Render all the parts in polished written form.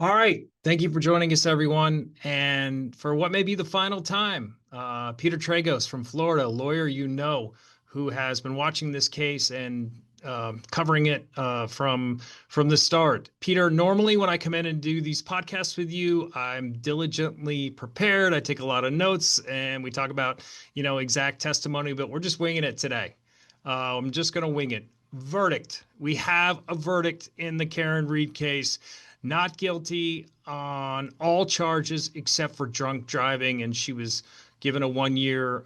All right. Thank you for joining us, everyone. And for what may be the final time, Peter Tragos from Florida, lawyer who has been watching this case and covering it from the start. Peter, normally when I come in and do these podcasts with you, I'm diligently prepared. I take a lot of notes and we talk about, exact testimony, but we're just winging it today. I'm just going to wing it. Verdict. We have a verdict in the Karen Read case. Not guilty on all charges except for drunk driving, and she was given a 1 year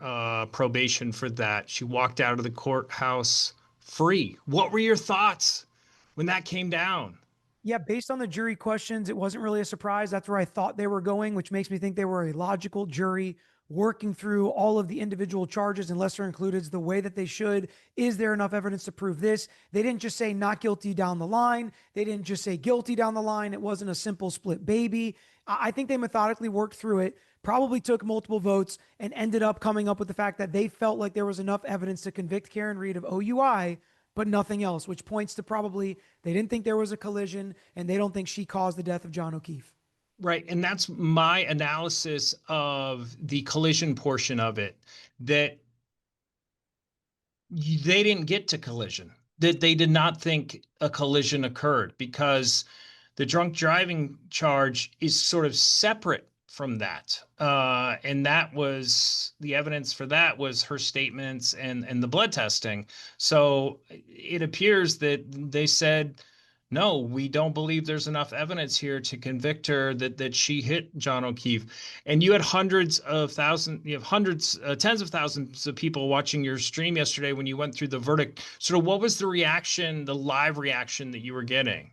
probation for that. She walked out of the courthouse free. What were your thoughts when that came down? Yeah, based on the jury questions, it wasn't really a surprise. That's where I thought they were going, which makes me think they were a logical jury working through all of the individual charges and lesser included the way that they should. Is there enough evidence to prove this? They didn't just say not guilty down the line. They didn't just say guilty down the line. It wasn't a simple split baby. I think they methodically worked through it, probably took multiple votes, and ended up coming up with the fact that they felt like there was enough evidence to convict Karen Read of OUI, but nothing else, which points to probably they didn't think there was a collision and they don't think she caused the death of John O'Keefe. Right. And that's my analysis of the collision portion of it, that they didn't get to collision, that they did not think a collision occurred because the drunk driving charge is sort of separate from that. And that was the evidence for that was her statements and the blood testing. So it appears that they said, no, we don't believe there's enough evidence here to convict her that she hit John O'Keefe. And you had tens of thousands of people watching your stream yesterday when you went through the verdict. Sort of what was the reaction, the live reaction that you were getting?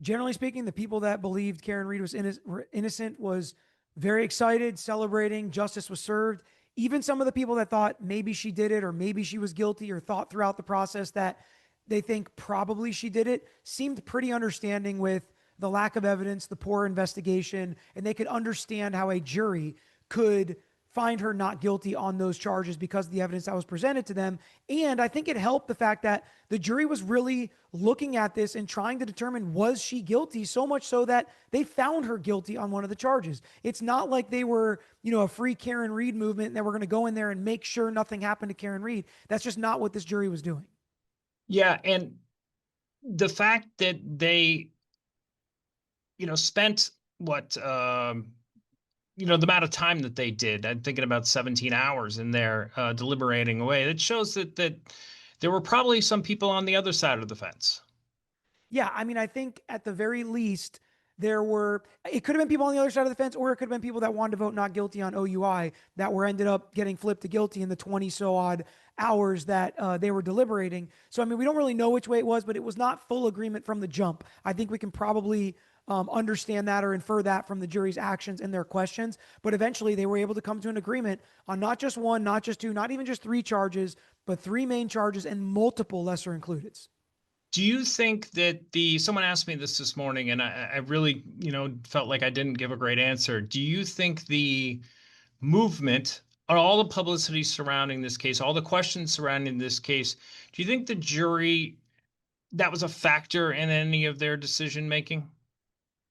Generally speaking, the people that believed Karen Read was innocent was very excited, celebrating. Justice was served. Even some of the people that thought maybe she did it or maybe she was guilty or thought throughout the process that they think probably she did it seemed pretty understanding with the lack of evidence, the poor investigation, and they could understand how a jury could find her not guilty on those charges because of the evidence that was presented to them. And I think it helped the fact that the jury was really looking at this and trying to determine was she guilty, so much so that they found her guilty on one of the charges. It's not like they were, a free Karen Read movement and they were going to go in there and make sure nothing happened to Karen Read. That's just not what this jury was doing. Yeah, and the fact that they, spent what the amount of time that they did. I'm thinking about 17 hours in there deliberating away. It shows that there were probably some people on the other side of the fence. Yeah, I mean, I think at the very least, it could have been people on the other side of the fence, or it could have been people that wanted to vote not guilty on OUI that were ended up getting flipped to guilty in the 20 so odd hours that they were deliberating. So, I mean, we don't really know which way it was, but it was not full agreement from the jump. I think we can probably understand that or infer that from the jury's actions and their questions. But eventually, they were able to come to an agreement on not just one, not just two, not even just three charges, but three main charges and multiple lesser includeds. Do you think that someone asked me this morning, and I really, felt like I didn't give a great answer. Do you think the movement, or all the publicity surrounding this case, all the questions surrounding this case, do you think the jury, that was a factor in any of their decision making?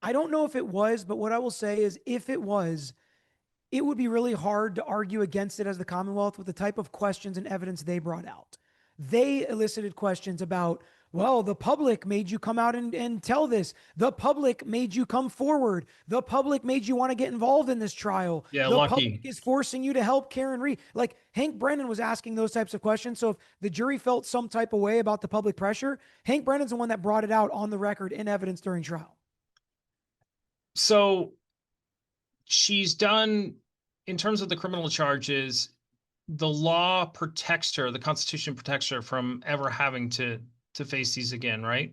I don't know if it was, but what I will say is if it was, it would be really hard to argue against it as the Commonwealth with the type of questions and evidence they brought out. They elicited questions about, well, the public made you come out and tell this. The public made you come forward. The public made you want to get involved in this trial. Yeah, The public lucky. is forcing you to help Karen Read. Like Hank Brennan was asking those types of questions. So if the jury felt some type of way about the public pressure, Hank Brennan's the one that brought it out on the record in evidence during trial. So she's done, in terms of the criminal charges, the law protects her, the Constitution protects her from ever having to face these again, right?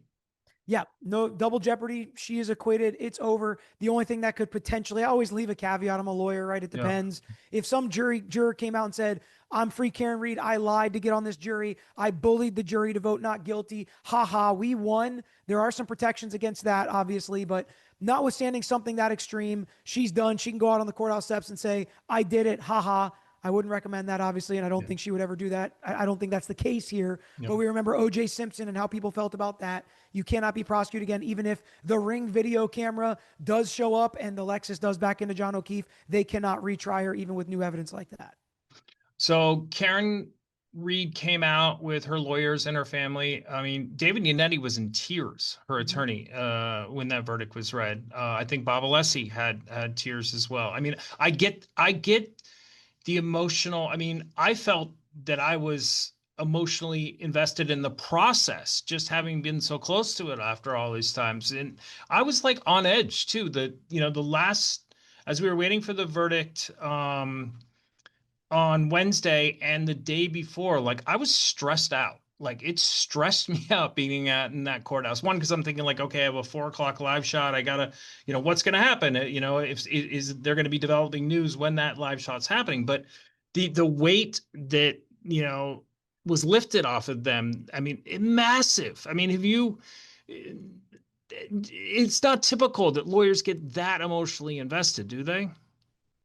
Yeah, no double jeopardy. She is acquitted. It's over. The only thing that could potentially, I always leave a caveat. I'm a lawyer, right? It Yeah. depends. If some juror came out and said, I'm free Karen Read, I lied to get on this jury, I bullied the jury to vote not guilty, ha ha, we won. There are some protections against that, obviously, but notwithstanding something that extreme, she's done. She can go out on the courthouse steps and say, I did it, ha ha. I wouldn't recommend that, obviously, and I don't think she would ever do that. I don't think that's the case here. Yeah. But we remember O.J. Simpson and how people felt about that. You cannot be prosecuted again, even if the Ring video camera does show up and the Lexus does back into John O'Keefe. They cannot retry her, even with new evidence like that. So Karen Reed came out with her lawyers and her family. I mean, David Yannetti was in tears, her attorney, when that verdict was read. I think Bob Alessi had tears as well. I mean, I get the emotional. I mean, I felt that I was emotionally invested in the process, just having been so close to it after all these times, and I was like on edge too. The last, as we were waiting for the verdict, on Wednesday and the day before, like I was stressed out. Like it stressed me out being in that courthouse. One, because I'm thinking like, okay, I have a 4 o'clock live shot. I gotta, what's gonna happen? If is they're gonna be developing news when that live shot's happening. But the weight that was lifted off of them. I mean, massive. I mean, have you? It's not typical that lawyers get that emotionally invested, do they?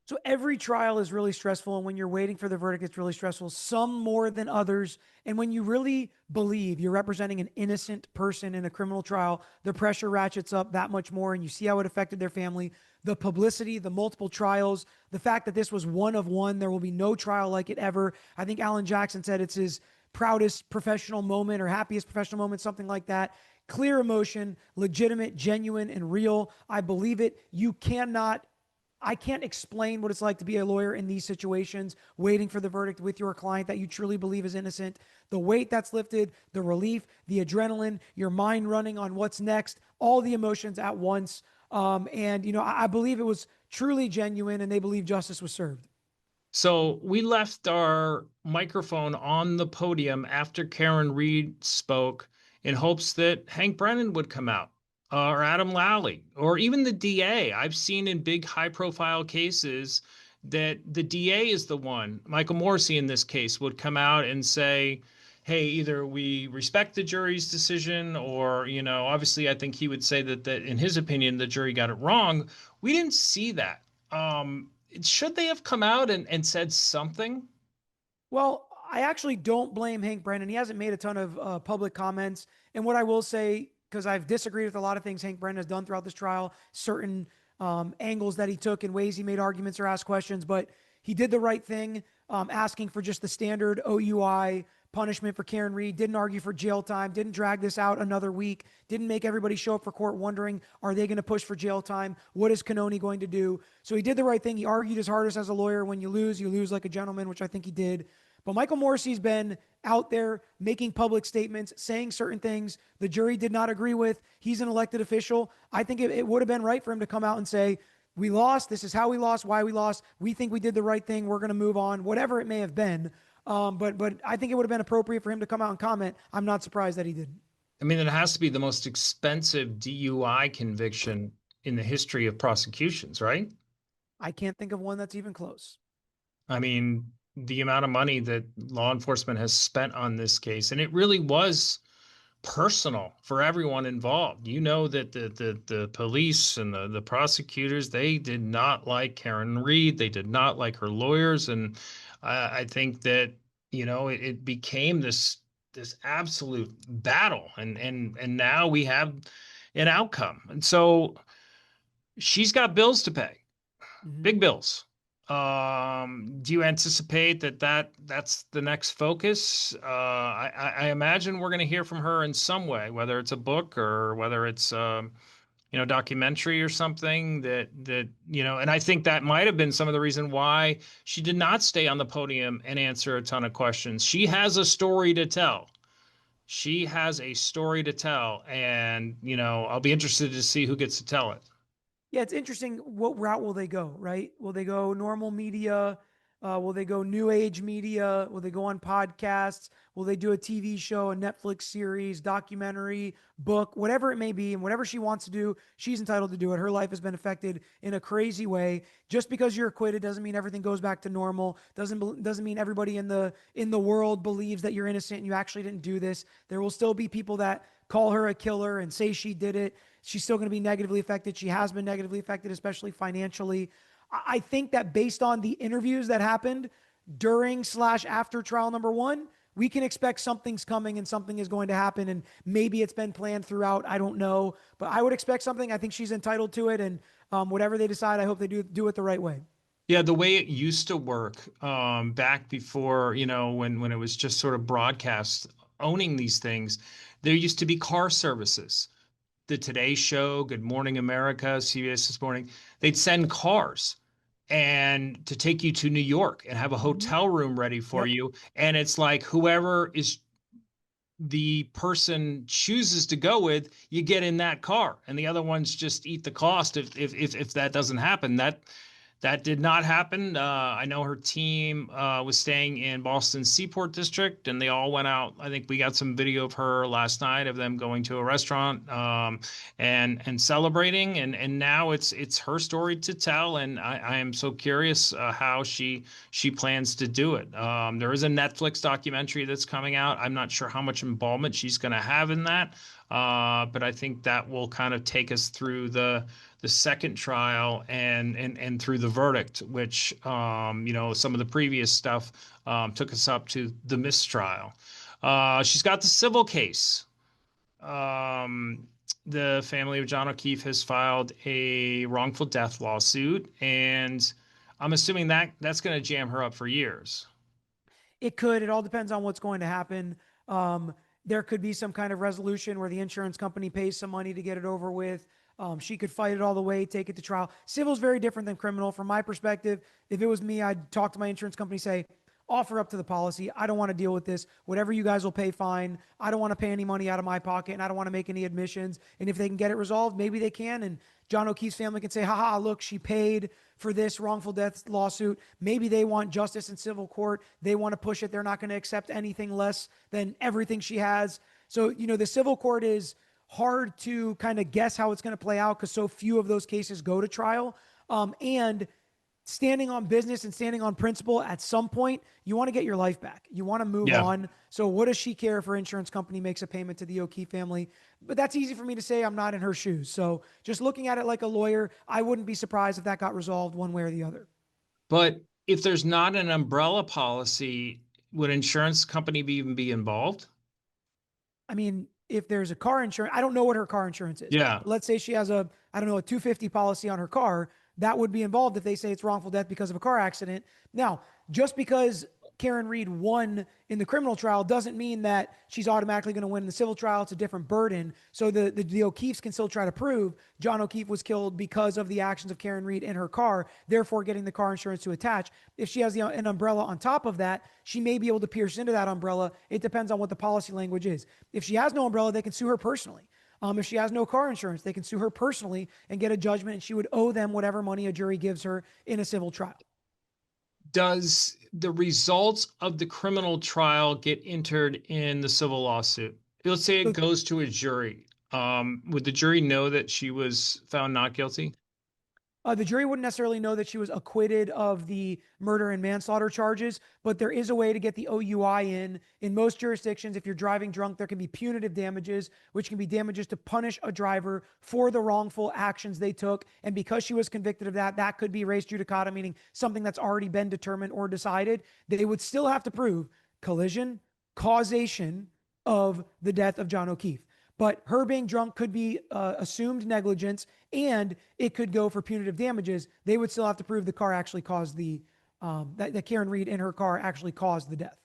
So every trial is really stressful. And when you're waiting for the verdict, it's really stressful, some more than others. And when you really believe you're representing an innocent person in a criminal trial, the pressure ratchets up that much more. And you see how it affected their family, the publicity, the multiple trials, the fact that this was one of one. There will be no trial like it ever. I think Alan Jackson said it's his proudest professional moment or happiest professional moment, something like that. Clear emotion, legitimate, genuine, and real. I believe it. I can't explain what it's like to be a lawyer in these situations, waiting for the verdict with your client that you truly believe is innocent. The weight that's lifted, the relief, the adrenaline, your mind running on what's next, all the emotions at once. I believe it was truly genuine, and they believe justice was served. So we left our microphone on the podium after Karen Reed spoke in hopes that Hank Brennan would come out, or Adam Lally, or even the DA. I've seen in big high profile cases that the DA is the one, Michael Morrissey in this case, would come out and say, hey, either we respect the jury's decision, or, obviously I think he would say that in his opinion, the jury got it wrong. We didn't see that. Should they have come out and said something? Well, I actually don't blame Hank Brennan. He hasn't made a ton of public comments. And what I will say, because I've disagreed with a lot of things Hank Brennan has done throughout this trial, certain angles that he took and ways he made arguments or asked questions, but he did the right thing, asking for just the standard OUI punishment for Karen Reed, didn't argue for jail time, didn't drag this out another week, didn't make everybody show up for court wondering, are they going to push for jail time? What is Cannoni going to do? So he did the right thing. He argued his hardest as a lawyer. When you lose like a gentleman, which I think he did. But Michael Morrissey's been out there making public statements, saying certain things the jury did not agree with. He's an elected official. I think it would have been right for him to come out and say, we lost. This is how we lost, why we lost. We think we did the right thing. We're going to move on, whatever it may have been. But I think it would have been appropriate for him to come out and comment. I'm not surprised that he didn't. I mean, it has to be the most expensive DUI conviction in the history of prosecutions, right? I can't think of one that's even close. I mean, the amount of money that law enforcement has spent on this case, and it really was personal for everyone involved. That the police and the prosecutors, they did not like Karen Reed. They did not like her lawyers. And I think that, it became this absolute battle. And now we have an outcome. And so she's got bills to pay, big bills. Do you anticipate that's the next focus? I imagine we're going to hear from her in some way, whether it's a book or whether it's documentary or something and I think that might have been some of the reason why she did not stay on the podium and answer a ton of questions. She has a story to tell. She has a story to tell, and I'll be interested to see who gets to tell it. Yeah, it's interesting. What route will they go, right? Will they go normal media? Will they go new age media? Will they go on podcasts? Will they do a TV show, a Netflix series, documentary, book, whatever it may be? And whatever she wants to do, she's entitled to do it. Her life has been affected in a crazy way. Just because you're acquitted doesn't mean everything goes back to normal. Doesn't mean everybody in the world believes that you're innocent and you actually didn't do this. There will still be people that call her a killer and say she did it. She's still going to be negatively affected. She has been negatively affected, especially financially. I think that based on the interviews that happened, during/after trial number one, we can expect something's coming and something is going to happen. And maybe it's been planned throughout. I don't know, but I would expect something. I think she's entitled to it. And whatever they decide, I hope they do it the right way. Yeah, the way it used to work, back before, when it was just sort of broadcast owning these things, there used to be car services. The Today Show, Good Morning America, CBS This Morning, they'd send cars and to take you to New York and have a Mm-hmm. hotel room ready for Yep. you. And it's like whoever is the person chooses to go with, you get in that car, and the other ones just eat the cost if that doesn't happen. That did not happen. I know her team was staying in Boston's Seaport District, and they all went out. I think we got some video of her last night of them going to a restaurant, and celebrating. And now it's her story to tell, and I am so curious how she plans to do it. There is a Netflix documentary that's coming out. I'm not sure how much involvement she's going to have in that, but I think that will kind of take us through the second trial and through the verdict, which some of the previous stuff took us up to the mistrial. She's got the civil case. The family of John O'Keefe has filed a wrongful death lawsuit, and I'm assuming that's going to jam her up for years. It could. It all depends on what's going to happen. There could be some kind of resolution where the insurance company pays some money to get it over with. She could fight it all the way, take it to trial. Civil is very different than criminal. From my perspective, if it was me, I'd talk to my insurance company, say, offer up to the policy. I don't want to deal with this. Whatever you guys will pay, fine. I don't want to pay any money out of my pocket, and I don't want to make any admissions. And if they can get it resolved, maybe they can. And John O'Keefe's family can say, haha, look, she paid for this wrongful death lawsuit. Maybe they want justice in civil court. They want to push it. They're not going to accept anything less than everything she has. So, the civil court is hard to kind of guess how it's going to play out because so few of those cases go to trial. And standing on business and standing on principle, at some point, you want to get your life back. You want to move Yeah. on. So what does she care if her insurance company makes a payment to the O'Keefe family? But that's easy for me to say. I'm not in her shoes. So just looking at it like a lawyer, I wouldn't be surprised if that got resolved one way or the other. But if there's not an umbrella policy, would insurance company even be involved? I mean, if there's a car insurance, I don't know what her car insurance is. Yeah. But let's say she has I don't know, a 250 policy on her car. That would be involved if they say it's wrongful death because of a car accident. Now, just because Karen Reed won in the criminal trial doesn't mean that she's automatically going to win in the civil trial. It's a different burden. So the O'Keefes can still try to prove John O'Keefe was killed because of the actions of Karen Reed in her car, therefore getting the car insurance to attach. If she has an umbrella on top of that, she may be able to pierce into that umbrella. It depends on what the policy language is. If she has no umbrella, they can sue her personally. If she has no car insurance, they can sue her personally and get a judgment, and she would owe them whatever money a jury gives her in a civil trial. Does the results of the criminal trial get entered in the civil lawsuit? Let's say it So goes to a jury. Would the jury know that she was found not guilty? The jury wouldn't necessarily know that she was acquitted of the murder and manslaughter charges, but there is a way to get the OUI in. In most jurisdictions, if you're driving drunk, there can be punitive damages, which can be damages to punish a driver for the wrongful actions they took. And because she was convicted of that, that could be res judicata, meaning something that's already been determined or decided. They would still have to prove collision, causation of the death of John O'Keefe. But her being drunk could be assumed negligence, and it could go for punitive damages. They would still have to prove the car actually caused that Karen Reed in her car actually caused the death.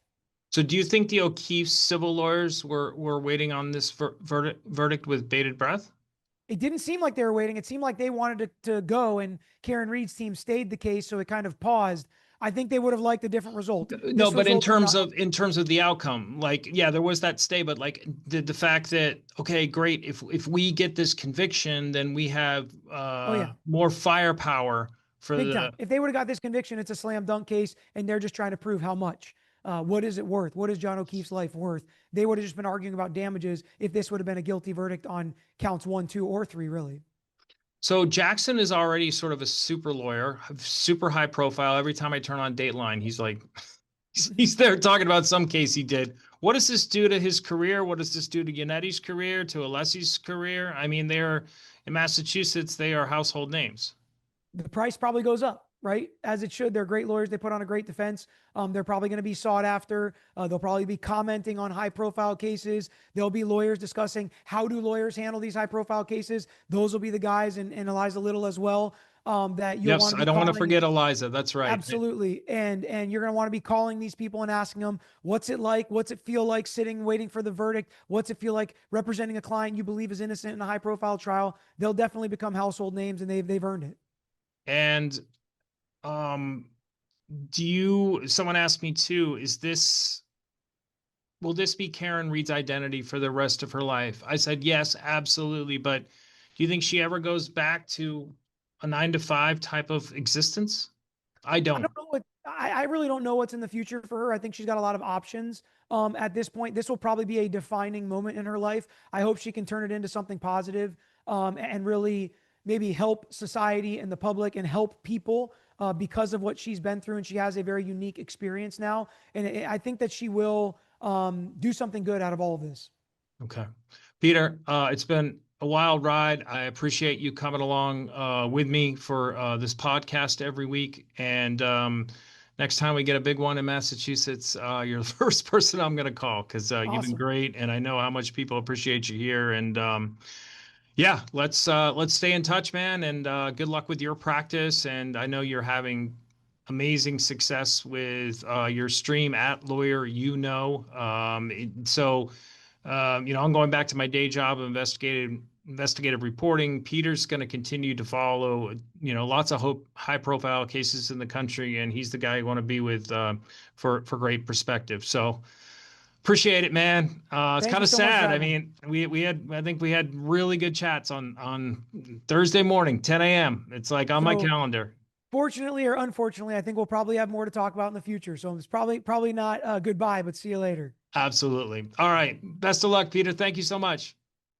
So do you think the O'Keefe civil lawyers were waiting on this verdict with bated breath? It didn't seem like they were waiting. It seemed like they wanted to go, and Karen Reed's team stayed the case, so it kind of paused. I think they would have liked a different result. No, This but in result is terms not. of the outcome, like, yeah, there was that stay, but like the fact that, okay, great, if we get this conviction, then we have Oh yeah, more firepower for big the. time. If they would have got this conviction, it's a slam dunk case, and they're just trying to prove how much. What is it worth? What is John O'Keefe's life worth? They would have just been arguing about damages if this would have been a guilty verdict on counts 1, 2, or 3, really. So Jackson is already sort of a super lawyer, super high profile. Every time I turn on Dateline, he's like, he's there talking about some case he did. What does this do to his career? What does this do to Yannetti's career, to Alessi's career? I mean, they're in Massachusetts, they are household names. The price probably goes up. right? As it should. They're great lawyers. They put on a great defense. They're probably going to be sought after. They'll probably be commenting on high profile cases. There'll be lawyers discussing how do lawyers handle these high profile cases. Those will be the guys, and Eliza Little as well, that you'll want Yes, to I be don't want to calling. forget Eliza. That's right. Absolutely. And you're going to want to be calling these people and asking them, what's it like? What's it feel like sitting, waiting for the verdict? What's it feel like representing a client you believe is innocent in a high profile trial? They'll definitely become household names, and they've earned it. And um, someone asked me too, will this be Karen Reed's identity for the rest of her life? I said, yes, absolutely. But do you think she ever goes back to a 9 to 5 type of existence? I I don't. don't know what I really don't know what's in the future for her. I think she's got a lot of options. At this point, this will probably be a defining moment in her life. I hope she can turn it into something positive, and really maybe help society and the public and help people, because of what she's been through. And she has a very unique experience now. And I think that she will do something good out of all of this. Okay. Peter, it's been a wild ride. I appreciate you coming along with me for this podcast every week. And next time we get a big one in Massachusetts, you're the first person I'm going to call because you've been Awesome. great, and I know how much people appreciate you here. And yeah, let's stay in touch, man. And good luck with your practice. And I know you're having amazing success with your stream at Lawyer You Know. I'm going back to my day job of investigative reporting. Peter's going to continue to follow, lots of high profile cases in the country, and he's the guy you want to be with for great perspective. So appreciate it, man. It's Thank kind you of so much for sad. I having me. mean, I think we had really good chats on Thursday morning, 10 a.m. It's like on my So calendar. fortunately or unfortunately, I think we'll probably have more to talk about in the future. So it's probably not goodbye, but see you later. Absolutely. All right. Best of luck, Peter. Thank you so much.